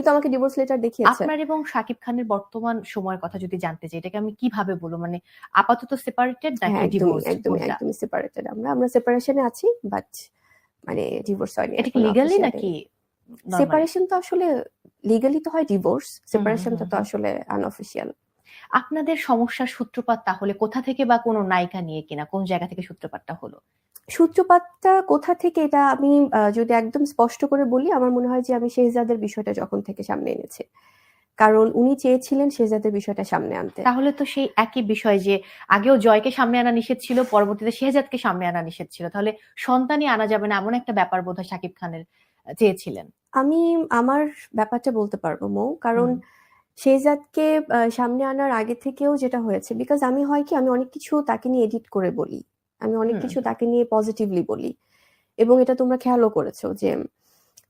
তো আমাকে divorce letter দেখিয়েছে। আপনার এবং শাকিব খানের বর্তমান সময়ের কথা যদি জানতে চাই, এটাকে আমি কিভাবে বলবো, মানে আপাতত সেপারেটেড নাকি হ্যাঁ, একদমই ডিভোর্সড একদমই কোনটা? একদমই সেপারেটেড। আমরা সেপারেশনে আছি, বাট মানে ডিভোর্স হয়নি এটা কি এখনো লিগালি অফিসিয়ালি। নাকি নরমালি? সেপারেশন তো আসলে লিগালি তো হয় ডিভোর্স, হুম হুম সেপারেশনটা হুম তো হুম। আসলে আনঅফিসিয়াল। আপনাদের সমস্যার সূত্রপাত তাহলে কোথা থেকে, বা কোনো নায়িকা নিয়ে কিনা, কোন জায়গা থেকে সূত্রপাতটা হলো? সূত্রপাতটা কোথা থেকে এটা আমি যদি একদম স্পষ্ট করে বলি, আমার মনে হয় যে আমি শেহজাদের বিষয়টা যখন থেকে সামনে এনেছি, কারণ উনি চেয়েছিলেন শেহজাদের বিষয়টা সামনে আনতে। তাহলে তো সেই একই বিষয় যে আগেও জয়কে সামনে আনা নিষেধ ছিল, পরবর্তীতে শেহজাদকে সামনে আনা নিষেধ ছিল, তাহলে সন্তানই আনা যাবে না এমন একটা ব্যাপার বোধহয় শাকিব খানের চেয়েছিলেন। আমি আমার ব্যাপারটা বলতে পারবো মৌ, কারণ হুম শেহজাদকে সামনে আনার আগে থেকেও যেটা হয়েছে, বিকজ আমি হয় কি আমি অনেক কিছু তাকে নিয়ে এডিট করে বলি, আমি অনেক হুম কিছু তাকে নিয়ে পজিটিভলি বলি, এবং এটা তোমরা খেয়ালও করেছো যে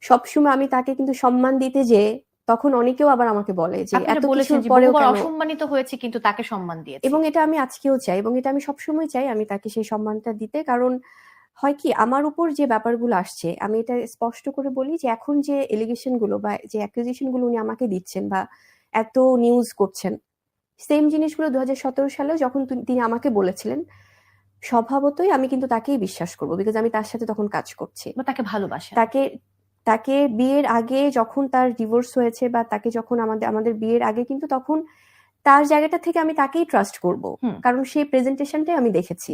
সবসময় আমি তাকে কিন্তু সম্মান দিতে যে তখন অনেকেও আবার আমাকে বলে যে আপনি এত এটা বলেছেন কিছুর যে পরেও বহুবার কেন। অসম্মানিত হয়েছে কিন্তু তাকে সম্মান দিয়েছি। এবং এটা আমি আজকেও চাই, এবং এটা আমি সবসময় চাই আমি তাকে সেই সম্মানটা দিতে, কারণ হয় কি আমার উপর যে ব্যাপারগুলো আসছে, আমি এটা স্পষ্ট করে বলি যে এখন যে এলিগেশন গুলো বা যে অ্যাকুজিশন গুলো উনি আমাকে দিচ্ছেন বা এত নিউজ করছেন, সেম জিনিসগুলো 2017 সালে যখন তিনি আমাকে বলেছিলেন, স্বভাবতই আমি কিন্তু তাকেই বিশ্বাস করবো, বিকজ আমি তার সাথে তখন কাজ করছি। বা তাকে ভালোবাসেন। তাকে তাকে বিয়ের আগে যখন তার ডিভোর্স হয়েছে, বা তাকে যখন আমাদের আমাদের বিয়ের আগে, কিন্তু তখন তার জায়গাটা থেকে আমি তাকেই ট্রাস্ট করব, হুম কারণ সেই প্রেজেন্টেশনটাই আমি দেখেছি।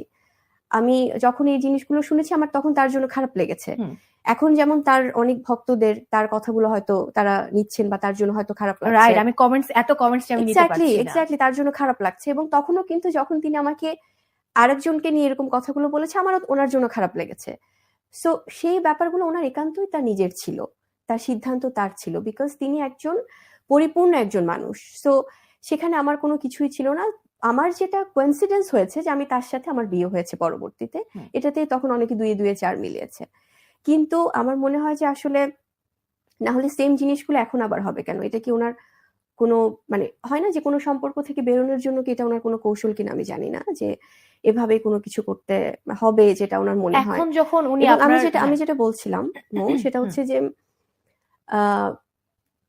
আমি যখন এই জিনিসগুলো শুনেছি আমার তখন তার জন্য খারাপ লেগেছে। হুম। এখন যেমন তার অনেক ভক্তদের তার কথাগুলো হয়তো তারা নিচ্ছেন বা তার জন্য হয়তো খারাপ লাগছে। রাইট, আমি এত কমেন্টস আমি নিতে এক্স্যাক্টলি পারছি না। এক্স্যাক্টলি তার জন্য খারাপ লাগছে, এবং তখনও কিন্তু যখন তিনি আমাকে আরেকজনকে নিয়ে এরকম কথাগুলো বলেছে, আমারও ওনার জন্য খারাপ লেগেছে। সো সেই ব্যাপারগুলো ওনার একান্তই তার নিজের ছিল, তার সিদ্ধান্ত তার ছিল, বিকজ তিনি একজন পরিপূর্ণ একজন মানুষ। সো সেখানে আমার কোনো কিছুই ছিল না। আমার যেটা কোইন্সিডেন্স হয়েছে যে আমি তার সাথে আমার বিয়ে হয়েছে পরবর্তীতে, হুম। এটাতেই তখন অনেকে দুয়ে দুয়ে চার মিলিয়েছে। কিন্তু আমার মনে হয় যে আসলে না হলে সেম জিনিসগুলো এখন আবার হবে কেন? এটা কি ওনার কোনো মানে হয় না যে কোনো সম্পর্ক থেকে বেরোনোর জন্য কি এটা ওনার কোনো কৌশল কিনা আমি জানি না, যে এভাবে কোনো কিছু করতে হবে যেটা ওনার মনে হয়। এখন যখন উনি এবং আমি আপনার, যেটা আমি হ্যাঁ। যেটা বলছিলাম মৌ, সেটা হুম হচ্ছে যে আহ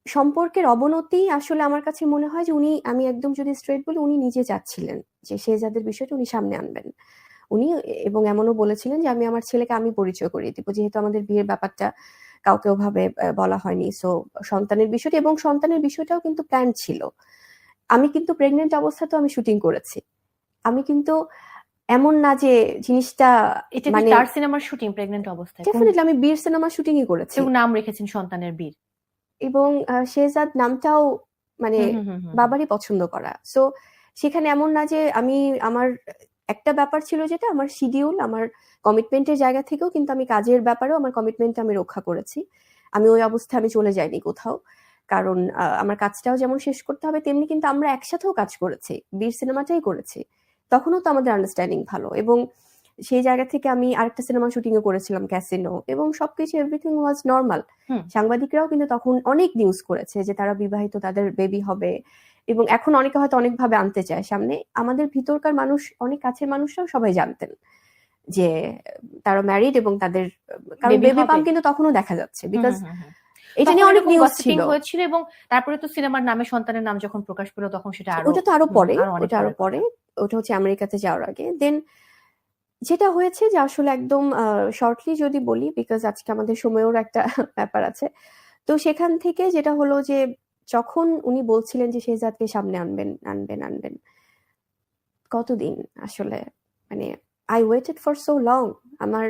সম্পর্কের অবনতি আসলে আমার কাছে মনে হয় যে উনি, আমি একদম যদি স্ট্রেট বলি, উনি নিজে চাচ্ছিলেন যে শেহজাদের বিষয়টা উনি সামনে আনবেন। উনি এবং এমনও বলেছিলেন যে আমি আমার ছেলেকে আমি পরিচয় করিয়ে দিব, যেহেতু আমাদের বিয়ের ব্যাপারটা কাউকে ওভাবে বলা হয়নি। সো সন্তানের বিষয়টা, এবং সন্তানের বিষয়টাও কিন্তু প্ল্যান ছিল। আমি কিন্তু প্রেগনেন্ট অবস্থাতেও আমি শুটিং করেছি। আমি কিন্তু এমন না যে জিনিসটা এটা কি মানে, তার সিনেমার শুটিং প্রেগনেন্ট অবস্থায়? কোন, ডেফিনেটলি আমি বীর সিনেমা শুটিংই করেছি, এবং নাম রেখেছেন সন্তানের বীর? এবং শেহজাদ নামটাও মানে হুম হুম হুম হুম হুম। বাবারই পছন্দ করা। সো সেখানে এমন না যে আমি আমার একটা ব্যাপার ছিল যেটা আমার শিডিউল, আমার কমিটমেন্টের জায়গা থেকেও কিন্তু আমি কাজের ব্যাপারেও আমার কমিটমেন্ট আমি রক্ষা করেছি। আমি ওই অবস্থায় আমি চলে যাইনি কোথাও, কারণ আমার কাজটাও যেমন শেষ করতে হবে, তেমনি কিন্তু আমরা একসাথেও কাজ করেছি, বীর সিনেমাটাই করেছি, তখনও তো আমাদের আন্ডারস্ট্যান্ডিং ভালো। এবং সেই জায়গা থেকে আমি আরেকটা সিনেমা শুটিংও করেছিলাম, ক্যাসিনো, এবং সবকিছু এভরিথিং ওয়াজ নর্মাল। হুম। সাংবাদিকরাও কিন্তু তখন অনেক নিউজ করেছে যে তারা বিবাহিত, তাদের বেবি হবে, এবং এখন অনেকে হয়তো অনেকভাবে আনতে চায় সামনে। আমাদের ভিতরকার মানুষ, অনেক কাছের মানুষরাও সবাই জানতেন যে তারা ম্যারিড, এবং তাদের কারণ বেবি বেবি হবে। পাম্প কিন্তু তখনও দেখা যাচ্ছে, হুম বিকজ হুম হুম হুম। এটা তখন নিয়ে অনেক এরকম নিউজ গসিপিং ছিল। হয়েছিল, এবং তারপরে তো সিনেমার নামে সন্তানের নাম যখন প্রকাশ পেল তখন সেটা আরো, ওটা তো আরো পরে, আরো অনেক ওটা আরো পরের পরে, কথা। ওটা হচ্ছে আমেরিকাতে যাওয়ার আগে। দেন যেটা হয়েছে যে আসলে একদম শর্টলি যদি বলি, বিকজ আজকে আমাদের সময়ের একটা ব্যাপার আছে, তো সেখান থেকে যেটা হলো যে যখন উনি বলছিলেন যে শেহজাদকে সামনে আনবেন আনবেন আনবেন, কতদিন আসলে মানে I waited for so long. আমার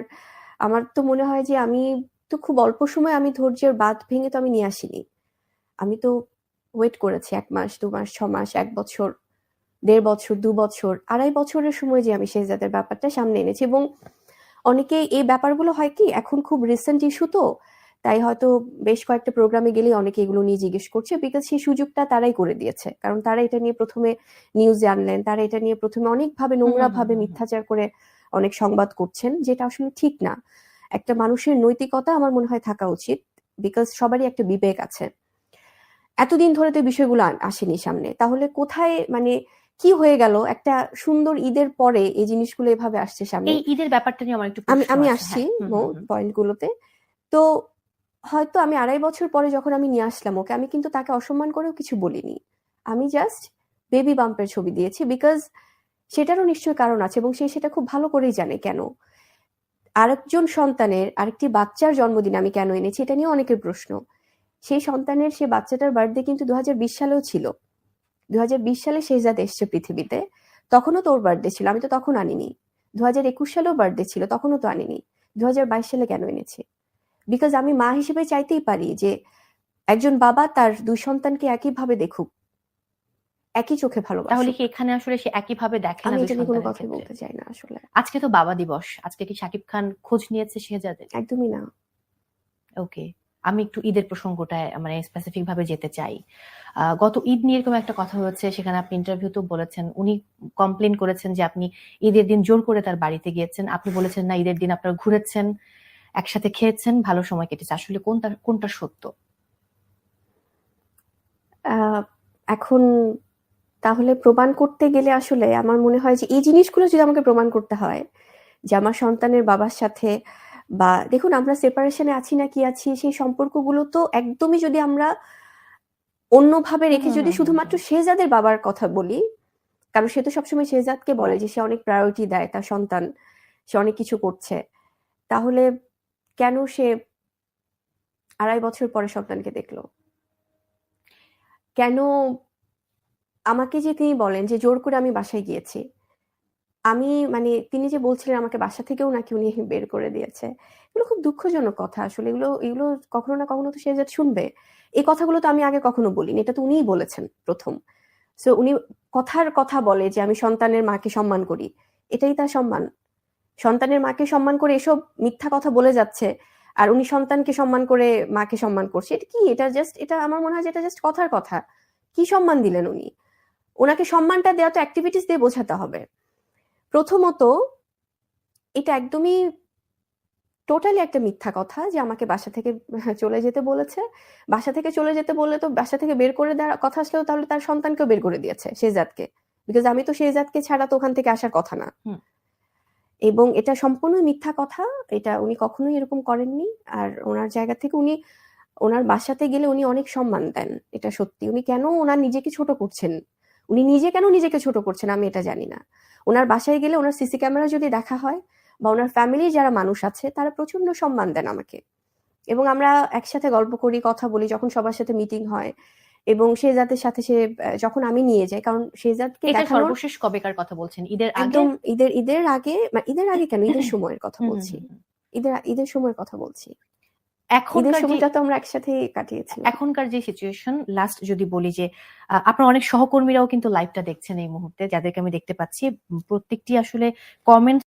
আমার তো মনে হয় যে আমি তো খুব অল্প সময় আমি ধৈর্যের বাঁধ ভেঙে তো আমি নিয়ে আসিনি। আমি তো ওয়েট করেছি 1 মাস, 2 মাস, 6 মাস, 1 বছর, 1.5 বছর, 2 বছর, 2.5 বছরের সময় যে আমি শেহজাদের ব্যাপারটা সামনে এনেছি। এবং অনেকে এই ব্যাপারগুলো হয় কি এখন খুব রিসেন্ট ইস্যু, তো তাই হয়তো বেশ কয়েকটা প্রোগ্রামে গেলে অনেকে এগুলো নিয়ে জিজ্ঞেস করছে, বিকজ সেই সুযোগটা তারাই করে দিয়েছে, কারণ তারা এটা নিয়ে প্রথমে নিউজে আনলেন, তারা এটা নিয়ে প্রথমে অনেকভাবে হুম নোংরা হুম হুম ভাবে হুম হুম। মিথ্যাচার করে অনেক সংবাদ করছেন, যেটা আসলে ঠিক না। একটা মানুষের নৈতিকতা আমার মনে হয় থাকা উচিত, বিকজ সবারই একটা বিবেক আছে। এতদিন ধরে তো এই বিষয়গুলো আসেনি সামনে, তাহলে কোথায় মানে কি হয়ে গেল একটা সুন্দর ঈদের পরে এই জিনিসগুলো এভাবে আসছে সামনে। এই ঈদের ব্যাপারটা নিয়ে আমার একটু আমি প্রশ্ন আমি আছে, আসছি হ্যাঁ। হুম হুম হুম। পয়েন্ট গুলোতে। তো হয়তো আমি 2.5 বছর পরে যখন আমি নিয়ে আসলাম ওকে, আমি কিন্তু তাকে অসম্মান করেও কিছু বলিনি। আমি জাস্ট বেবি বাম্পের ছবি দিয়েছি বিকজ সেটারও নিশ্চয়ই কারণ আছে এবং সে সেটা খুব ভালো করেই জানে কেন। আরেকজন সন্তানের আরেকটি বাচ্চার জন্মদিন আমি কেন এনেছি এটা নিয়ে অনেকের প্রশ্ন। সেই সন্তানের সে বাচ্চাটার বার্থডে কিন্তু 2020 সালেও ছিল। 2020 সালে শেহজাদ এসছে পৃথিবীতে, তখনও তো ওর বার্থডে ছিল, আমি তো তখন আনিনি। 2021 সালেও বার্থডে ছিল, তখনও তো আনিনি। 2022 সালে কেন এনেছি? বিকজ আমি মা হিসেবে চাইতেই পারি যে একজন বাবা তার 2 সন্তানকে একইভাবে দেখুক, একই চোখে তাহলে ভালোবাসুক। কি এখানে আসলে সে একইভাবে দেখে না আমি দুই এটা নিয়ে কোনো সন্তানের কথাই ক্ষেত্রে? বলতে চাই না আসলে। আজকে তো বাবা দিবস, আজকে কি শাকিব খান খোঁজ নিয়েছে শেহজাদের? একদমই না। ওকে, আমি একটু ঈদের প্রসঙ্গটায় মানে স্পেসিফিক ভাবে যেতে চাই। গত ঈদ নিয়ে এরকম একটা কথা হয়েছে, সেখানে আপনি ইন্টারভিউতেও বলেছেন, উনি কমপ্লেন করেছেন যে আপনি ঈদের দিন জোর করে তার বাড়িতে গিয়েছেন। আপনি বলেছেন না, ঈদের দিন আপনারা ঘুরেছেন, একসাথে খেয়েছেন, ভালো সময় কেটেছে। আসলে কোনটা সত্য? আহ, এখন তাহলে প্রমাণ করতে গেলে আসলে আমার মনে হয় যে এই জিনিসগুলো যদি আমাকে প্রমাণ করতে হয় যে আমার সন্তানের বাবার সাথে, বা দেখুন আমরা সেপারেশনে আছি না কি আছি, সেই সম্পর্কগুলো তো একদমই যদি আমরা অন্যভাবে হুম রেখে হুম যদি হুম হুম শুধুমাত্র হুম। শেহজাদের বাবার কথা বলি, কারণ সে তো সবসময় শেহজাদকে বলে যে রাইট। সে অনেক প্রায়োরিটি দেয় তার সন্তান, সে অনেক কিছু করছে, তাহলে কেন সে 2.5 বছর পরে সন্তানকে দেখলো? কেন আমাকে যে তিনি বলেন যে জোর করে আমি বাসায় গিয়েছি, আমি মানে তিনি যে বলছিলেন আমাকে বাসা থেকেও নাকি উনি বের করে দিয়েছে, এগুলো খুব দুঃখজনক কথা আসলে। এগুলো এগুলো কখনো না কখনো তো শেহজাদ শুনবে। এই কথাগুলো তো আমি আগে কখনো বলিনি, এটা তো উনিই বলেছেন প্রথম। সো উনি কথার কথা বলে যে আমি সন্তানের মাকে সম্মান করি, এটাই তার সম্মান? সন্তানের মাকে সম্মান করে এসব মিথ্যা কথা বলে যাচ্ছে, আর উনি সন্তানকে সম্মান করে মাকে সম্মান করছে, এটা কি? এটা জাস্ট, এটা আমার মনে হয় যে এটা জাস্ট কথার কথা। কি সম্মান দিলেন উনি? ওনাকে সম্মানটা দেওয়া তো অ্যাক্টিভিটিস দিয়ে বোঝাতে হবে। প্রথমত এটা একদমই টোটালি একটা মিথ্যা কথা যে আমাকে বাসা থেকে চলে যেতে বলেছে। বাসা থেকে চলে যেতে বললে তো বাসা থেকে বের করে দেওয়ার কথা আসলেও তাহলে তার সন্তানকেও বের করে দিয়েছে, শেহজাদকে। বিকজ আমি তো শেহজাদকে ছাড়া তো ওখান থেকে আসার কথা না। হুম। এবং এটা সম্পূর্ণই মিথ্যা কথা। এটা উনি কখনোই এরকম করেননি। আর ওনার জায়গা থেকে উনি ওনার বাসাতে গেলে উনি অনেক সম্মান দেন, এটা সত্যি। উনি কেন ওনার নিজেকে ছোট করছেন, উনি নিজে কেন নিজেকে ছোট করছেন আমি এটা জানি না। ওনার বাসায় গেলে ওনার সিসি ক্যামেরা যদি দেখা হয় বা ওনার ফ্যামিলির যারা মানুষ আছে তারা প্রচন্ড সম্মান দেন আমাকে, এবং আমরা একসাথে গল্প করি, কথা বলি যখন সবার সাথে মিটিং হয়। এবং শেহজাদের সাথে সে যখন আমি নিয়ে যাই, কারণ শেহজাদকে এটা দেখানোর সর্বশেষ কবেকার কথা বলছেন? ঈদের আগে? একদম ঈদের আগে, মানে ঈদের আগে কেন, ঈদের সময়ের কথা হুম হুম বলছি। হুম হুম। ঈদের সময়ের কথা বলছি। ঈদের এখনকার যে সময়টা তো আমরা একসাথে কাটিয়েছিলাম। এখনকার যে সিচুয়েশন, লাস্ট যদি বলি যে আপনার অনেক সহকর্মীরাও কিন্তু লাইভটা দেখছেন এই মুহূর্তে, যাদেরকে আমি দেখতে পাচ্ছি। প্রত্যেকটি আসলে কমেন্ট